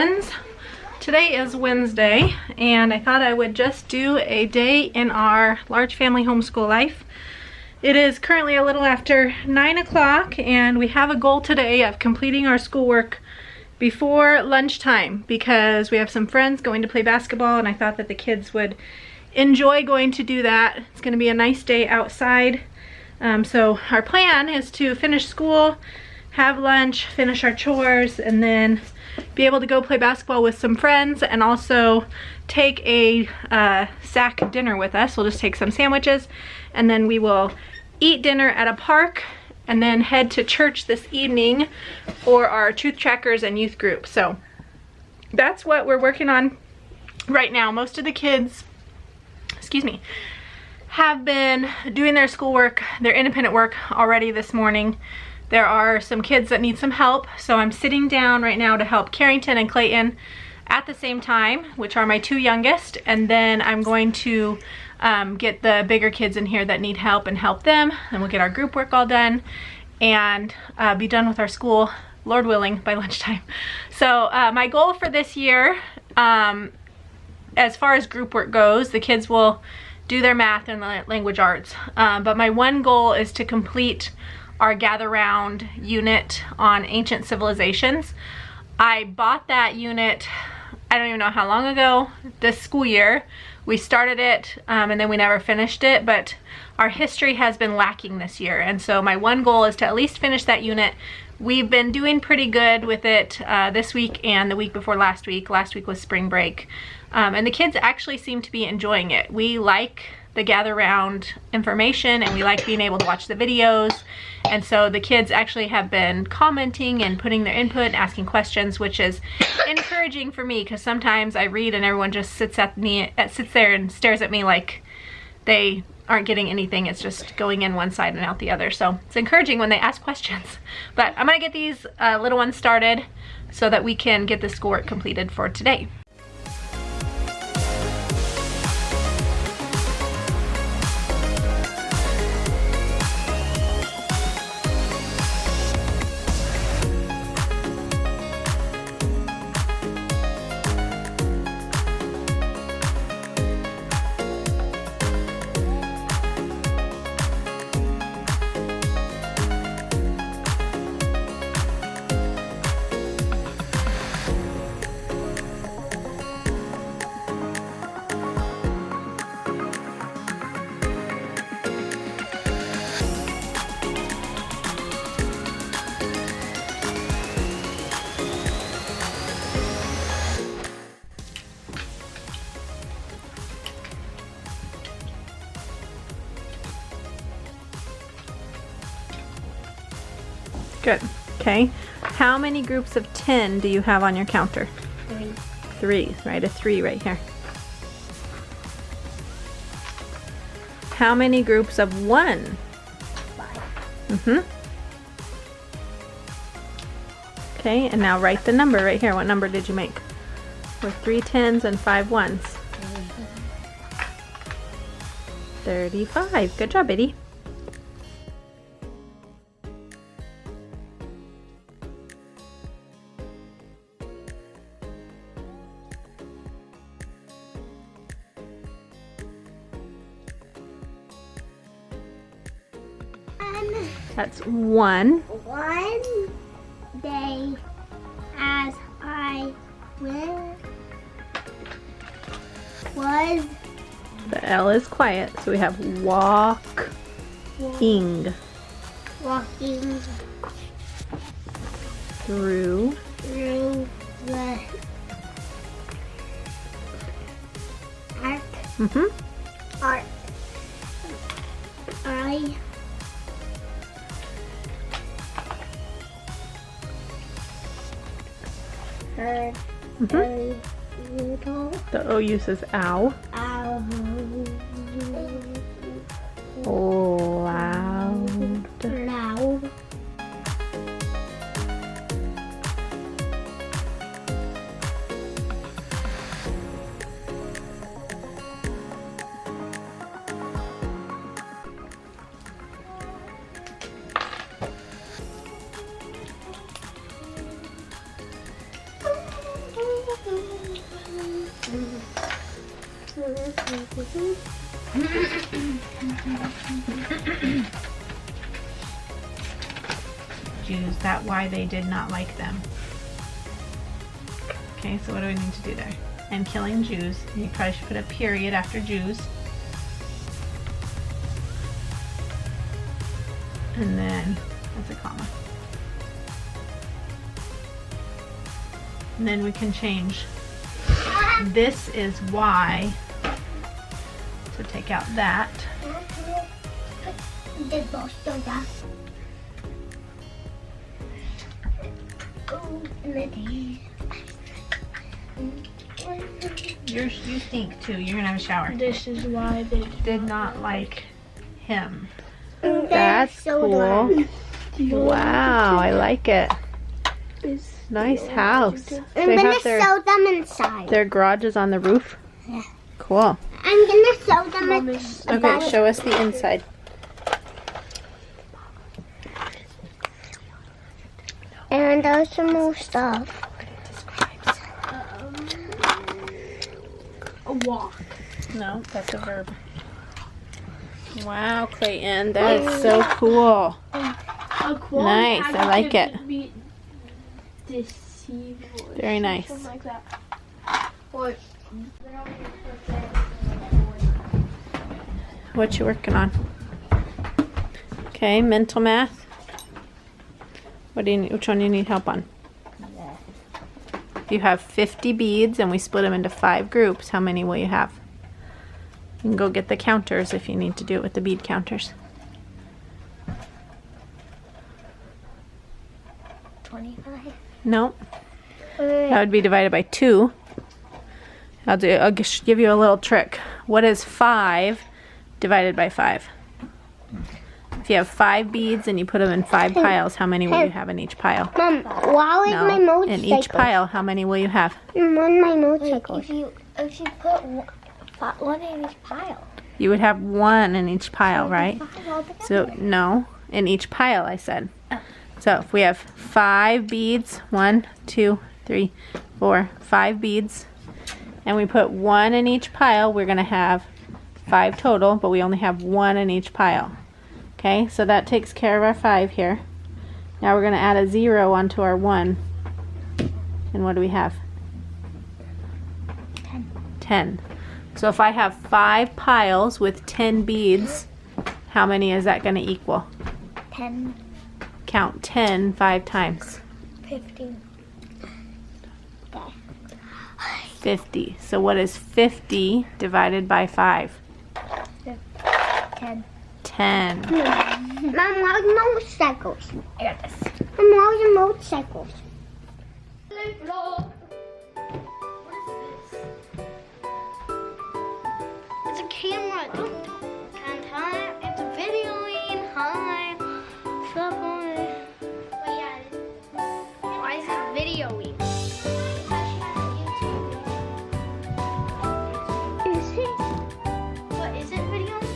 friends. Today is Wednesday and I thought I would just do a day in our large family homeschool life. It is currently a little after 9 o'clock and we have a goal today of completing our schoolwork before lunchtime because we have some friends going to play basketball and I thought that the kids would enjoy going to do that. It's going to be a nice day outside. So our plan is to finish school, have lunch, finish our chores, and then be able to go play basketball with some friends and also take a sack dinner with us. We'll just take some sandwiches and then we will eat dinner at a park and then head to church this evening for our truth trackers and youth group. So that's what we're working on right now. Most of the kids, have been doing their schoolwork, their independent work already this morning. There are some kids that need some help, so I'm sitting down right now to help Carrington and Clayton at the same time, which are my two youngest, and then I'm going to get the bigger kids in here that need help and help them, and we'll get our group work all done and be done with our school, Lord willing, by lunchtime. So my goal for this year, as far as group work goes, the kids will do their math and language arts, but my one goal is to complete our gather round unit on ancient civilizations. I bought that unit, I don't even know how long ago, this school year. We started it and then we never finished it, but our history has been lacking this year. And so my one goal is to at least finish that unit. We've been doing pretty good with it this week and the week before last week. Last week was spring break. And the kids actually seem to be enjoying it. We like the gather round information and we like being able to watch the videos. And so the kids actually have been commenting and putting their input and asking questions, which is encouraging for me because sometimes I read and everyone just sits there and stares at me like they aren't getting anything. It's just going in one side and out the other. So it's encouraging when they ask questions. But I'm gonna get these little ones started so that we can get the schoolwork completed for today. Good. Okay. How many groups of 10 do you have on your counter? 3. 3. Write a 3 right here. How many groups of 1? 5. Okay, and now write the number right here. What number did you make? With 3 10s and 5 1s. 35. Good job, Eddie. That's 1. One day as I was The L is quiet, so we have walking walking through through the park. Art. I heard a little the O uses ow. owl. Loud. Loud. Jews, that why they did not like them. Okay, so what do we need to do there? And killing Jews. You probably should put a period after Jews. And then, that's a comma. And then we can change. This is why. So take out that. You stink too. You're gonna have a shower. This is why they Did not like him. That's cool. Wow, I like it. Nice house. I'm They gonna have sew them inside. their garage is on the roof? Yeah. Cool. I'm gonna sew them inside. Okay, show us the inside. And there's some more stuff. A walk. No, that's a verb. Wow, Clayton, that is so cool. Nice, I like it. Very nice. Like that. What you working on? Okay, mental math. What do you need, which one do you need help on? If you have 50 beads and we split them into 5 groups, how many will you have? You can go get the counters if you need to do it with the bead counters. 25. Nope. That would be divided by 2. I'll just give you a little trick. What is 5 divided by 5? If you have 5 beads and you put them in 5 piles, how many will you have in each pile? Mom, wow is my No. motorcycle. In each pile, how many will you have? On my motorcycle. If you put one in each pile. You would have 1 in each pile, right? So, no, in each pile, I said. So, if we have 5 beads, 1, 2, 3, 4, 5 beads, and we put 1 in each pile, we're going to have 5 total, but we only have 1 in each pile. Okay, so that takes care of our 5 here. Now we're going to add a 0 onto our 1. And what do we have? 10. So if I have 5 piles with 10 beads, how many is that going to equal? 10, Count 10 5 times. 15. 50. So what is 50 divided by 5? 10. 10. Mom, where's motorcycles? I got this. Mom, where's the motorcycles? It's a camera. It's a videoing. Hi. Stop on it. Why is it videoing? Is it? What is it videoing?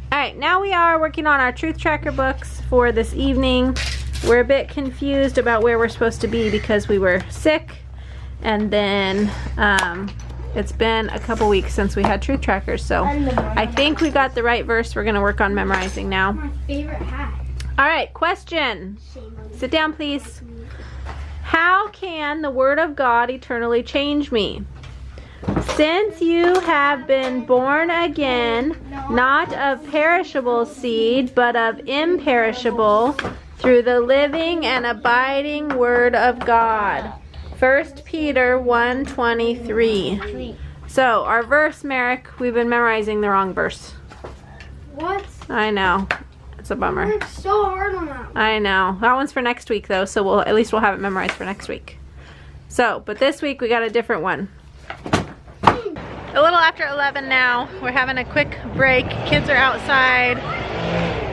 Alright, now we are working on our truth tracker books for this evening. We're a bit confused about where we're supposed to be because we were sick, and then it's been a couple weeks since we had truth trackers, so I think we got the right verse. We're going to work on memorizing now. My favorite hat. Alright, question. Sit down, please. How can the Word of God eternally change me? Since you have been born again, not of perishable seed, but of imperishable, through the living and abiding word of God. 1 Peter 1:23. So our verse, Merrick, we've been memorizing the wrong verse. What? I know. It's a bummer. I worked so hard on that. I know. That one's for next week though, so at least we'll have it memorized for next week. So, but this week we got a different one. A little after 11 now. We're having a quick break. Kids are outside.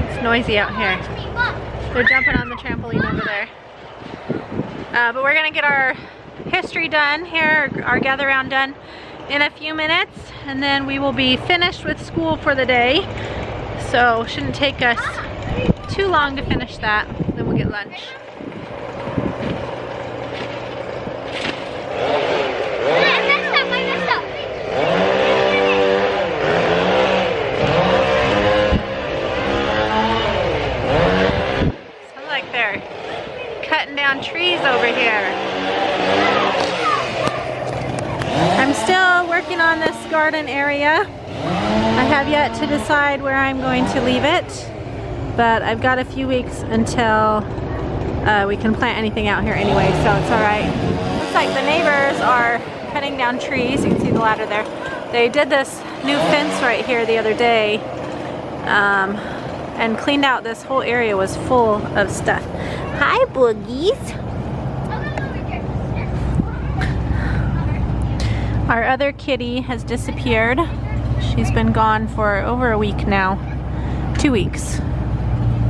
It's noisy out here. They're jumping on the trampoline over there. But we're gonna get our history done here, our gather round done in a few minutes, and then we will be finished with school for the day. So shouldn't take us too long to finish that. Then we'll get lunch. Sounds like they're cutting down trees over here. I'm still working on this garden area. I have yet to decide where I'm going to leave it, but I've got a few weeks until we can plant anything out here anyway, so it's alright. Looks like the neighbors are cutting down trees. You can see the ladder there. They did this new fence right here the other day and cleaned out this whole area. Was full of stuff. Hi, boogies. Our other kitty has disappeared. She's been gone for over a week now. 2 weeks.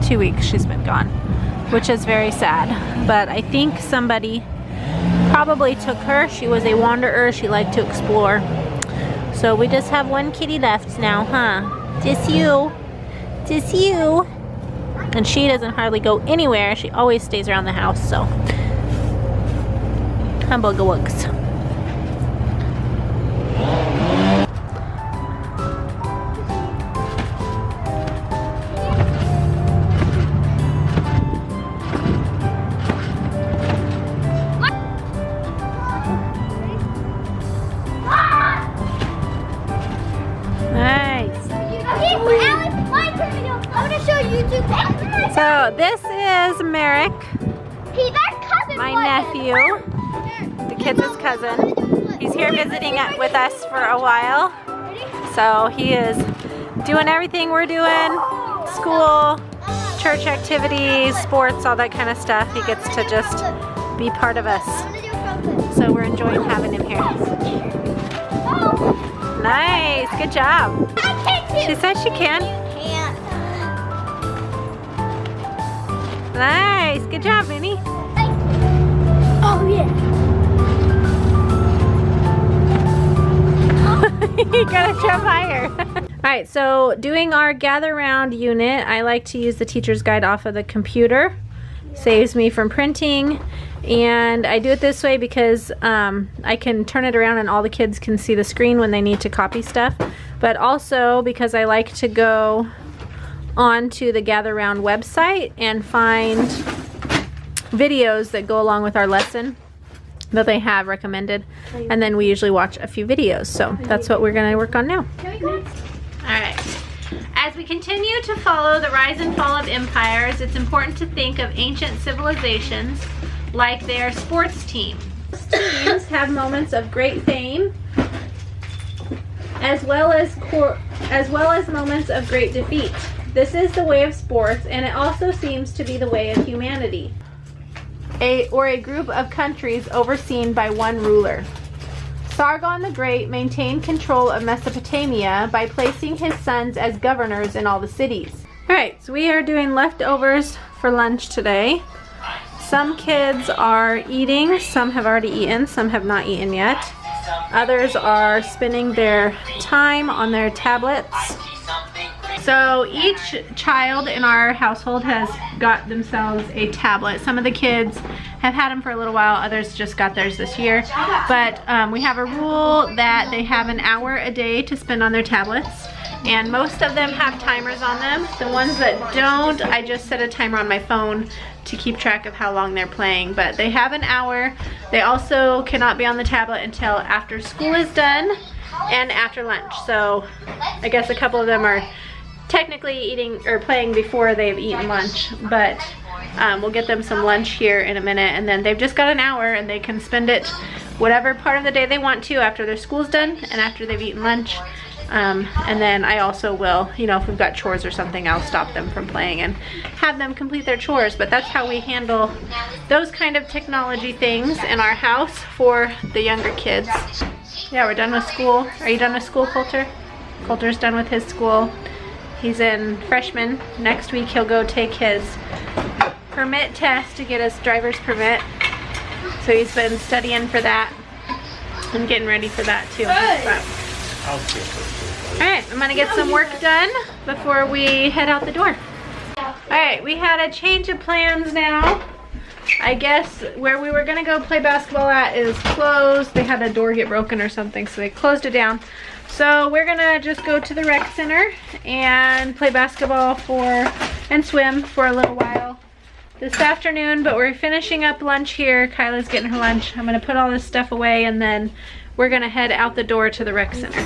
2 weeks she's been gone, which is very sad. But I think somebody probably took her. She was a wanderer. She liked to explore. So we just have one kitty left now, huh? Just you. Just you. And she doesn't hardly go anywhere. She always stays around the house, so. Humbugawugs. So this is Merrick, my nephew, the kids' cousin. He's here visiting with us for a while. So he is doing everything we're doing, school, church activities, sports, all that kind of stuff. He gets to just be part of us. So we're enjoying having him here. Nice, good job. She says she can. Nice, good job, Minnie. Oh yeah. You gotta jump higher. Alright, so doing our gather round unit, I like to use the teacher's guide off of the computer. Saves me from printing. And I do it this way because I can turn it around and all the kids can see the screen when they need to copy stuff. But also because I like to go onto the Gather Round website and find videos that go along with our lesson that they have recommended, and then we usually watch a few videos. So that's what we're going to work on now. Alright, as we continue to follow the rise and fall of empires, it's important to think of ancient civilizations like their sports teams. Teams have moments of great fame as well as moments of great defeat. This is the way of sports, and it also seems to be the way of humanity. Or a group of countries overseen by one ruler. Sargon the Great maintained control of Mesopotamia by placing his sons as governors in all the cities. Alright, so we are doing leftovers for lunch today. Some kids are eating, some have already eaten, some have not eaten yet. Others are spending their time on their tablets. So each child in our household has got themselves a tablet. Some of the kids have had them for a little while, others just got theirs this year. But we have a rule that they have an hour a day to spend on their tablets. And most of them have timers on them. The ones that don't, I just set a timer on my phone to keep track of how long they're playing. But they have an hour. They also cannot be on the tablet until after school is done. and after lunch. So I guess a couple of them are technically eating or playing before they've eaten lunch, but we'll get them some lunch here in a minute, and then they've just got an hour and they can spend it whatever part of the day they want to after their school's done and after they've eaten lunch. And then I also will, you know, if we've got chores or something, I'll stop them from playing and have them complete their chores. But that's how we handle those kind of technology things in our house for the younger kids. Yeah, we're done with school. Are you done with school, Coulter? Coulter's done with his school. He's in freshman. Next week he'll go take his permit test to get his driver's permit. So he's been studying for that and getting ready for that too. Alright, I'm gonna get some work done before we head out the door. Alright, we had a change of plans now. I guess where we were gonna go play basketball at is closed. They had a door get broken or something, so they closed it down. So we're gonna just go to the rec center and play basketball and swim for a little while this afternoon, but we're finishing up lunch here. Kyla's getting her lunch. I'm gonna put all this stuff away and then we're gonna head out the door to the rec center.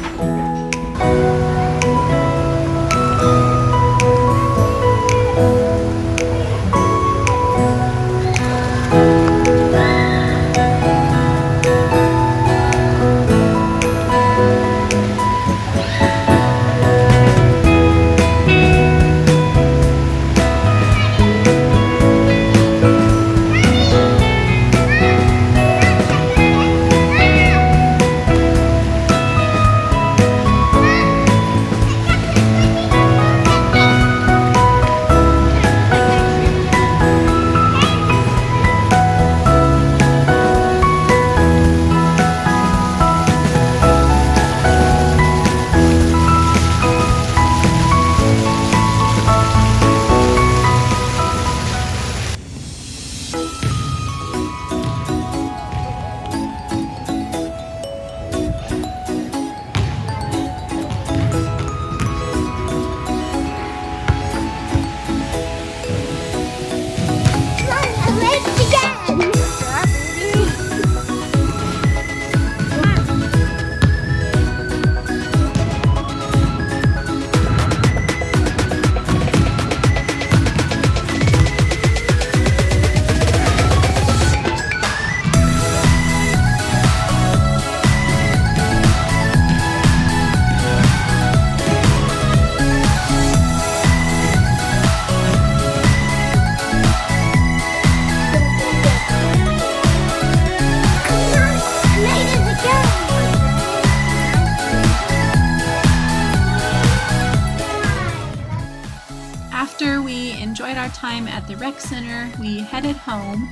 After we enjoyed our time at the rec center, we headed home,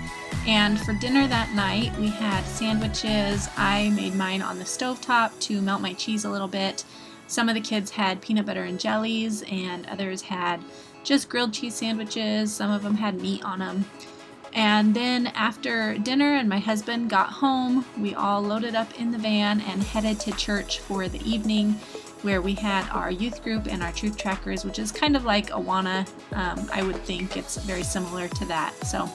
and for dinner that night we had sandwiches. I made mine on the stovetop to melt my cheese a little bit. Some of the kids had peanut butter and jellies, and others had just grilled cheese sandwiches. Some of them had meat on them. And then after dinner and my husband got home, we all loaded up in the van and headed to church for the evening, where we had our youth group and our truth trackers, which is kind of like Awana. I would think it's very similar to that. So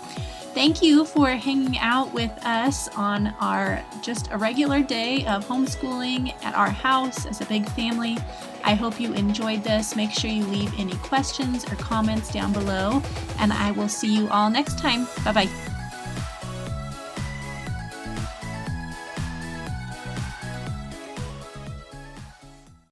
thank you for hanging out with us on our just a regular day of homeschooling at our house as a big family. I hope you enjoyed this. Make sure you leave any questions or comments down below, and I will see you all next time. Bye-bye.